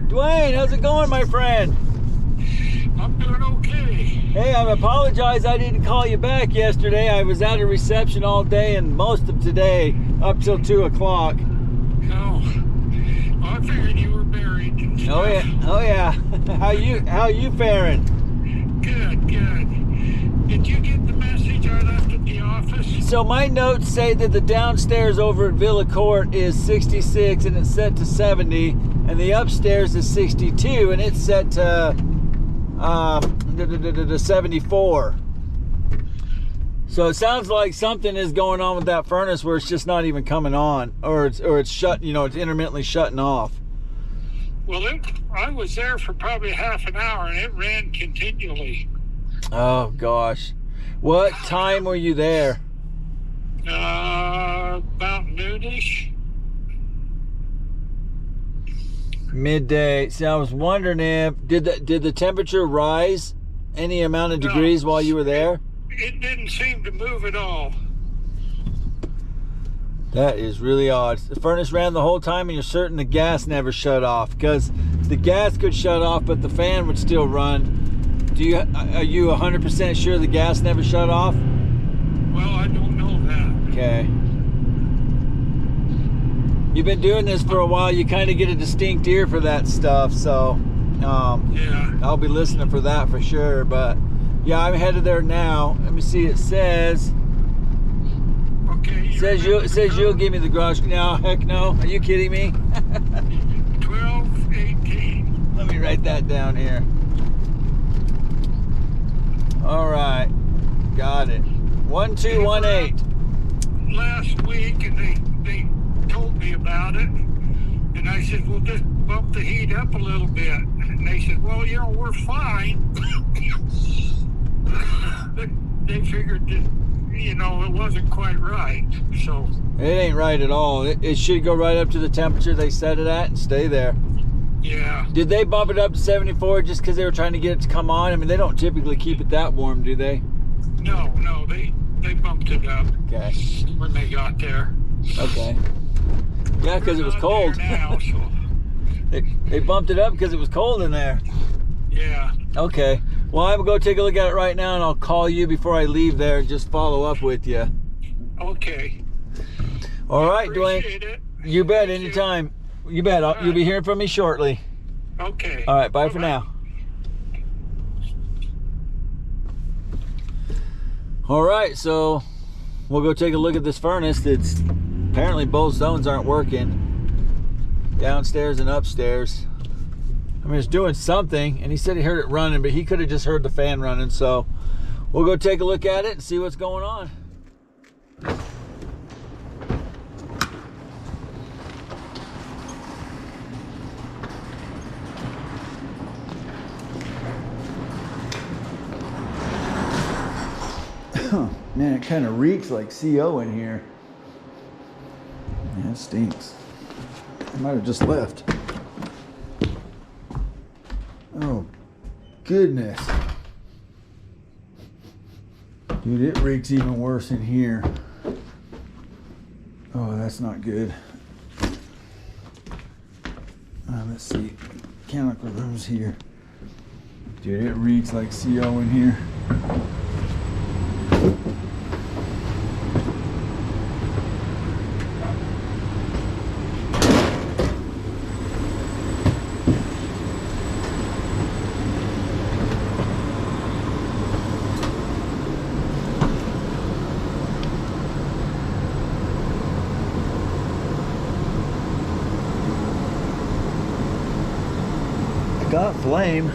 Dwayne, how's it going, my friend? I'm doing okay. Hey, I apologize I didn't call you back yesterday. I was out of reception all day and most of today up till 2 o'clock. Oh, I figured you were buried. And stuff. Oh yeah. How you faring? Good. Did you get the message I left at the office? So my notes say that the downstairs over at Villa Court is 66 and it's set to 70, and the upstairs is 62 and it's set to 74. So it sounds like something is going on with that furnace where it's just not even coming on, or it's shut. It's intermittently shutting off. Well, I was there for probably half an hour and it ran continually. Oh gosh, what time were you there? About noonish. Midday. See, I was wondering if did the temperature rise any amount of degrees while you were there? It didn't seem to move at all. That is really odd. The furnace ran the whole time and you're certain the gas never shut off, because the gas could shut off but the fan would still run. Are you 100% sure the gas never shut off? Well, I don't know that. Okay. You've been doing this for a while. You kind of get a distinct ear for that stuff, so Yeah. I'll be listening for that for sure. But yeah, I'm headed there now. Let me see. It says Okay. it says you'll give me the garage. No, heck no. Are you kidding me? 12:18. Let me write that down here. All right, got it. 1218. Last week, and they told me about it, and I said, well, just bump the heat up a little bit. And they said, well, we're fine. But they figured that, it wasn't quite right. So It ain't right at all. It should go right up to the temperature they set it at and stay there. yeah. Did they bump it up to 74 just because they were trying to get it to come on? I mean, they don't typically keep it that warm, do they? No, they bumped it up Okay. when they got there. Okay. Yeah, because it was We're not cold. there now, so They bumped it up because it was cold in there. yeah. Okay. Well, I'm going to go take a look at it right now, and I'll call you before I leave there and just follow up with you. Okay. All right, Dwayne. Appreciate it. You bet, anytime. You bet. You'll be hearing from me shortly. Okay. All right, bye for now. All right, so we'll go take a look at this furnace. That's apparently both zones aren't working, downstairs and upstairs. I mean, it's doing something, and he said he heard it running, but he could have just heard the fan running. So we'll go take a look at it and see what's going on. Man, it kind of reeks like CO in here. Yeah, it stinks. I might have just left. Oh, goodness. Dude, it reeks even worse in here. Oh, that's not good. Let's see. Chemical rooms here. Dude, it reeks like CO in here. Got flame.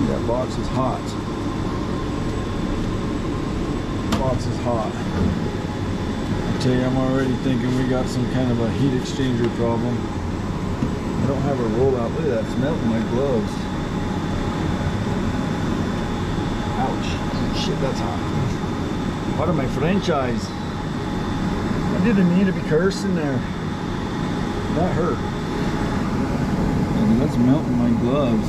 That box is hot. Box is hot. I tell you, I'm already thinking we got some kind of a heat exchanger problem. I don't have a rollout. Look at that, it's melting my gloves. Ouch. Shit, that's hot. What are my French eyes? I didn't mean to be cursing there. That hurt. That's melting my gloves.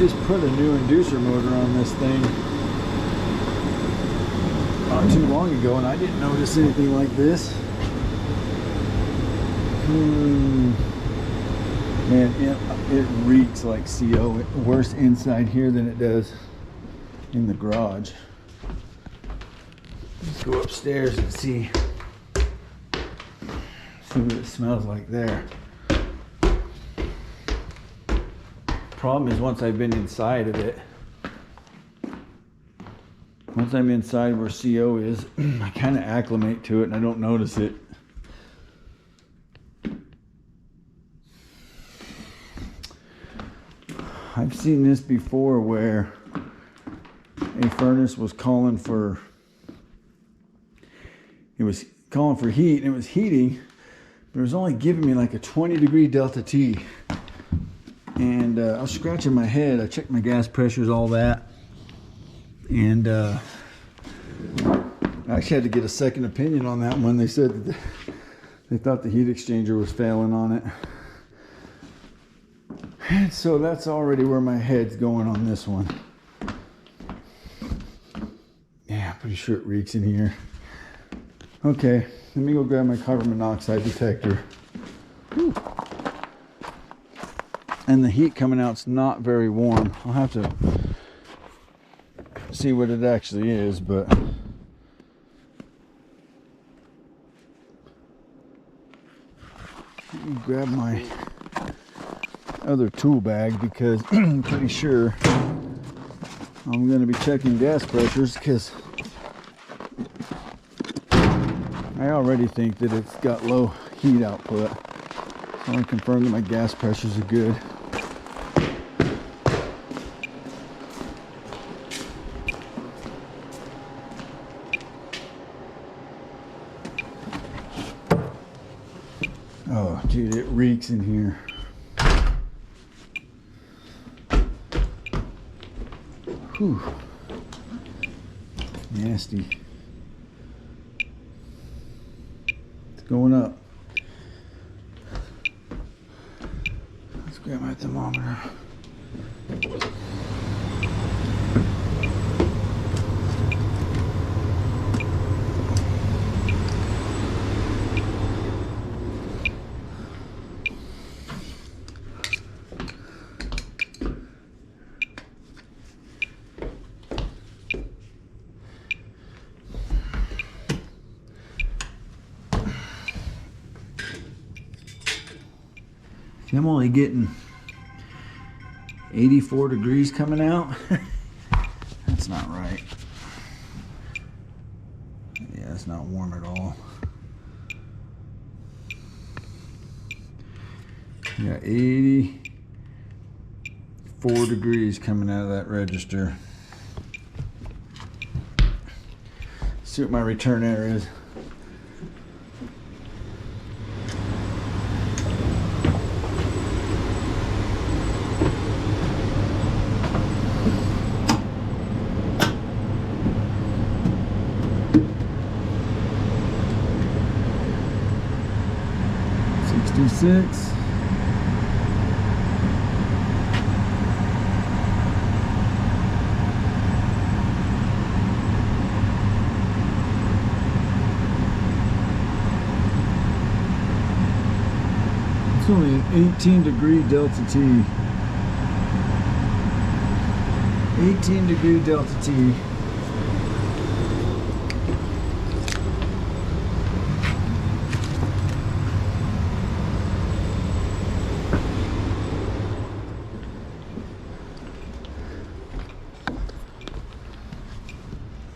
just put a new inducer motor on this thing not too long ago, and I didn't notice anything like this. Man, it reeks like CO. Worse inside here than it does in the garage. Let's go upstairs and see what it smells like there. Problem is, once I've been inside of it, once I'm inside where CO is, I kind of acclimate to it and I don't notice it. I've seen this before where a furnace was calling for, it was calling for heat and it was heating, but it was only giving me like a 20-degree delta T. And I was scratching my head. I checked my gas pressures, all that. And I actually had to get a second opinion on that one. They said that they thought the heat exchanger was failing on it. And so that's already where my head's going on this one. Yeah, pretty sure it reeks in here. Okay, let me go grab my carbon monoxide detector. Whew. And the heat coming out's not very warm. I'll have to see what it actually is, but let me grab my other tool bag because I'm pretty sure I'm going to be checking gas pressures, because I already think that it's got low heat output. So I want to confirm that my gas pressures are good. Oh, dude, it reeks in here. Whew. Nasty. It's going up. Let's grab my thermometer. I'm only getting 84 degrees coming out. That's not right. Yeah, it's not warm at all. Yeah, 84 degrees coming out of that register. See what my return air is. Six. It's only an 18-degree delta T. 18-degree delta T.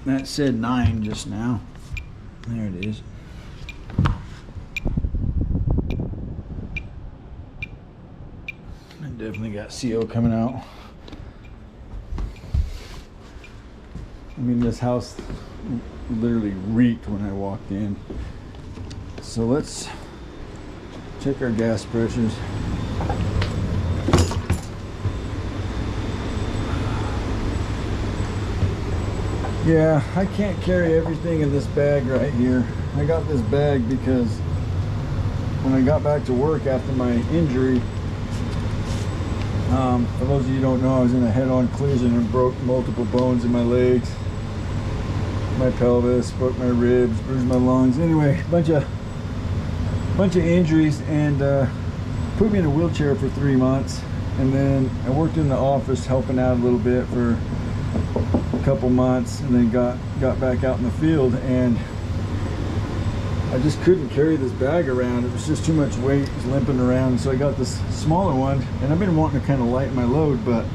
That said 9 just now. There it is. I definitely got CO coming out. I mean, this house literally reeked when I walked in. So let's check our gas pressures. Yeah, I can't carry everything in this bag right here. I got this bag because when I got back to work after my injury, For those of you who don't know, I was in a head-on collision and broke multiple bones in my legs, my pelvis, broke my ribs, bruised my lungs. Anyway, bunch of injuries, and put me in a wheelchair for 3 months. And then I worked in the office helping out a little bit for a couple months, and then got back out in the field, and I just couldn't carry this bag around. It was just too much weight. It was limping around, so I got this smaller one, and I've been wanting to kind of lighten my load, but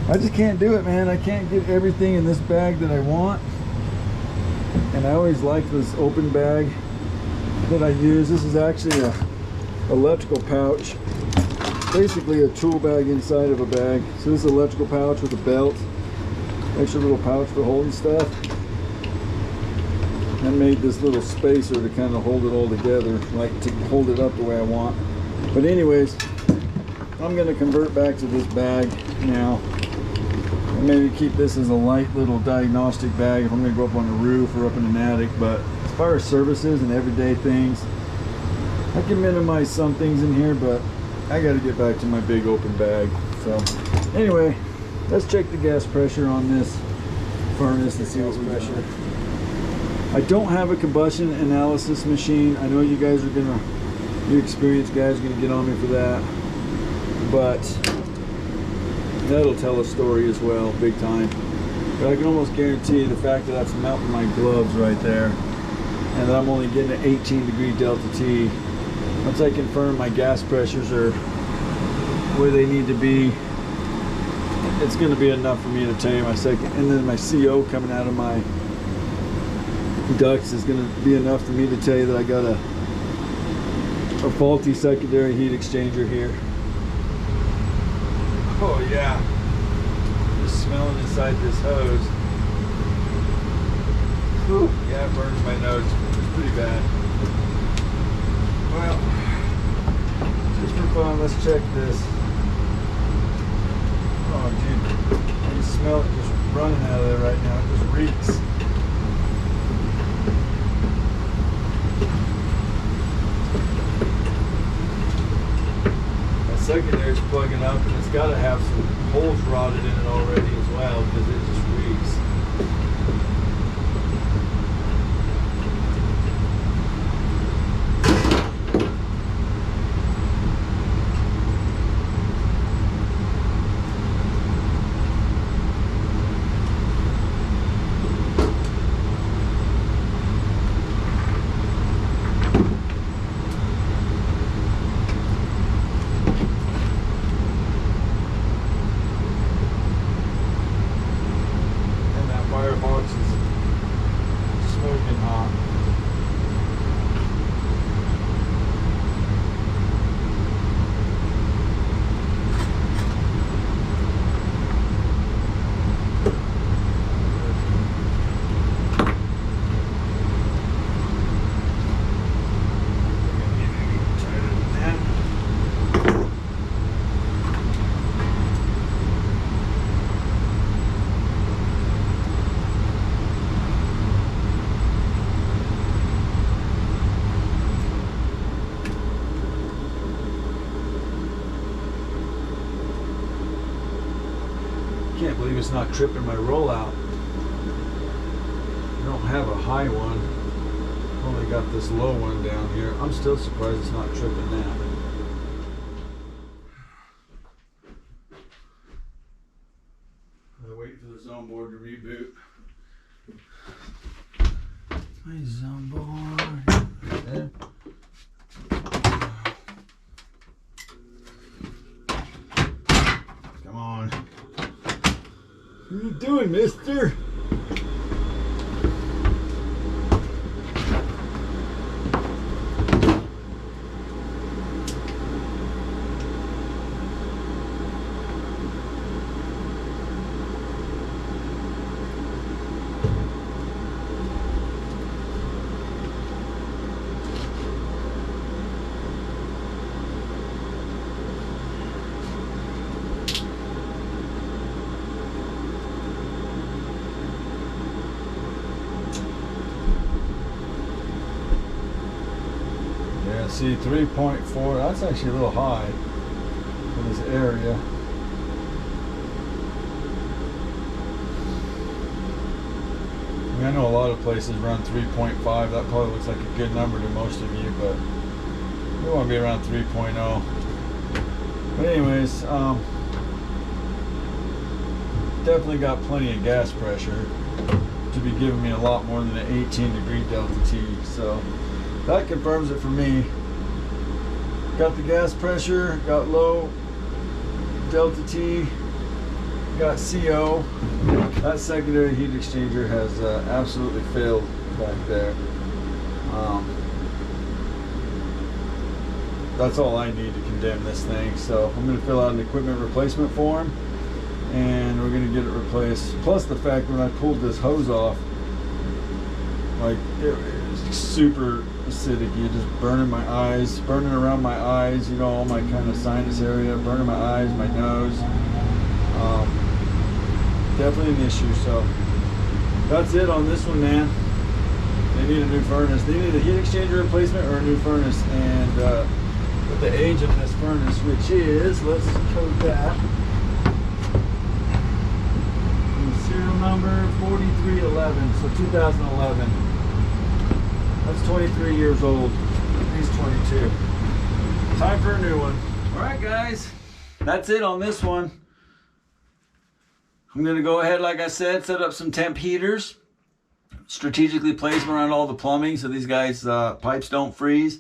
I just can't do it, man. I can't get everything in this bag that I want, and I always like this open bag that I use. This is actually a electrical pouch, basically a tool bag inside of a bag. So this is an electrical pouch with a belt, extra little pouch for holding stuff. I made this little spacer to kind of hold it all together, like to hold it up the way I want. But anyways, I'm going to convert back to this bag now, and maybe keep this as a light little diagnostic bag if I'm going to go up on the roof or up in an attic. But as far as services and everyday things, I can minimize some things in here, but I got to get back to my big open bag. So anyway, let's check the gas pressure on this furnace and see what's pressure. I don't have a combustion analysis machine. I know you guys are gonna, you experienced guys are gonna get on me for that, but that'll tell a story as well, big time. But I can almost guarantee the fact that that's melting my gloves right there, and that I'm only getting an 18-degree delta T. Once I confirm my gas pressures are where they need to be, it's gonna be enough for me to tell you my second, and then my CO coming out of my ducts is going to be enough for me to tell you that I got a faulty secondary heat exchanger here. Oh yeah, just smelling inside this hose. Whew. Yeah, it burns my nose. It's pretty bad. Well, just for fun, let's check this. Oh dude, I can smell it just running out of there right now. It just reeks. Secondary is plugging up, and it's got to have some holes rotted in it already as well, because it just reeks. Can't believe it's not tripping my rollout. I don't have a high one. Only got this low one down here. I'm still surprised it's not tripping that. I'm waiting for the zone board to reboot. My zone board. There. Come on. What are you doing, mister? See, 3.4, that's actually a little high for the this area. I mean, I know a lot of places run 3.5. That probably looks like a good number to most of you, but we want to be around 3.0. But anyways, definitely got plenty of gas pressure to be giving me a lot more than an 18-degree delta T. So that confirms it for me. Got the gas pressure, got low delta T, got CO. That secondary heat exchanger has absolutely failed back there. That's all I need to condemn this thing. So I'm going to fill out an equipment replacement form, and we're going to get it replaced. Plus the fact when I pulled this hose off, like it was super acidic. You just burning my eyes, burning around my eyes, you know, all my kind of sinus area, burning my eyes, my nose. Definitely an issue. So that's it on this one, man. They need a new furnace. They need a heat exchanger replacement or a new furnace. And with the age of this furnace, which is, let's code that. Serial number 4311, so 2011. That's 23 years old. He's 22. Time for a new one. All right, guys, that's it on this one. I'm gonna go ahead, like I said, set up some temp heaters, strategically place them around all the plumbing so these guys' pipes don't freeze.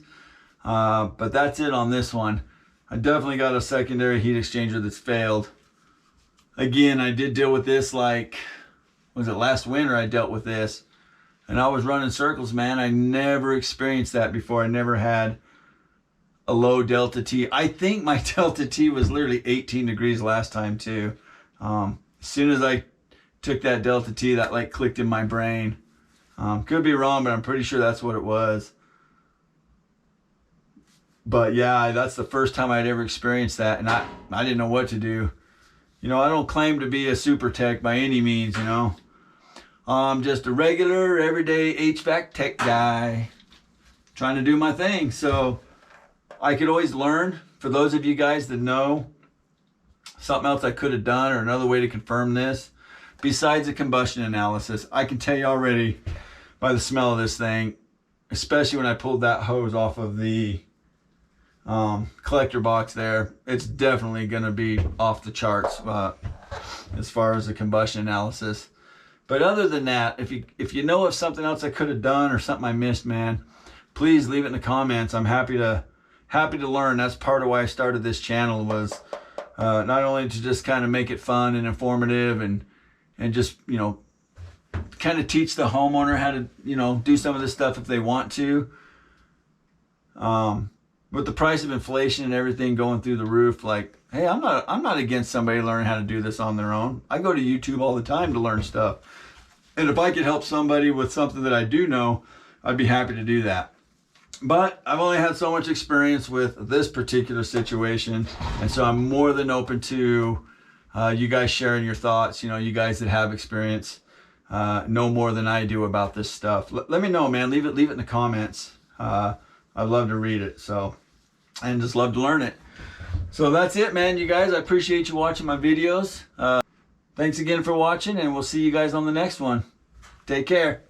But that's it on this one. I definitely got a secondary heat exchanger that's failed. Again, I did deal with this, like, was it last winter I dealt with this? And I was running circles, man. I never experienced that before. I never had a low delta T. I think my delta T was literally 18 degrees last time too. As soon as I took that delta T, that like clicked in my brain. Could be wrong, but I'm pretty sure that's what it was. But yeah, that's the first time I'd ever experienced that, and I didn't know what to do. You know, I don't claim to be a super tech by any means, you know. I'm just a regular, everyday HVAC tech guy trying to do my thing. So I could always learn. For those of you guys that know something else I could have done or another way to confirm this, besides a combustion analysis, I can tell you already by the smell of this thing, especially when I pulled that hose off of the collector box there, it's definitely going to be off the charts as far as the combustion analysis. But other than that, if you know of something else I could have done or something I missed, man, please leave it in the comments. I'm happy to learn. That's part of why I started this channel, was not only to just kind of make it fun and informative and just, you know, kind of teach the homeowner how to, you know, do some of this stuff if they want to. With the price of inflation and everything going through the roof, like, hey, I'm not against somebody learning how to do this on their own. I go to YouTube all the time to learn stuff. And if I could help somebody with something that I do know, I'd be happy to do that. But I've only had so much experience with this particular situation, and so I'm more than open to you guys sharing your thoughts. You know, you guys that have experience know more than I do about this stuff. Let me know, man. Leave it in the comments. I'd love to read it. So, and just love to learn it. So that's it, man. You guys, I appreciate you watching my videos. Thanks again for watching, and we'll see you guys on the next one. Take care.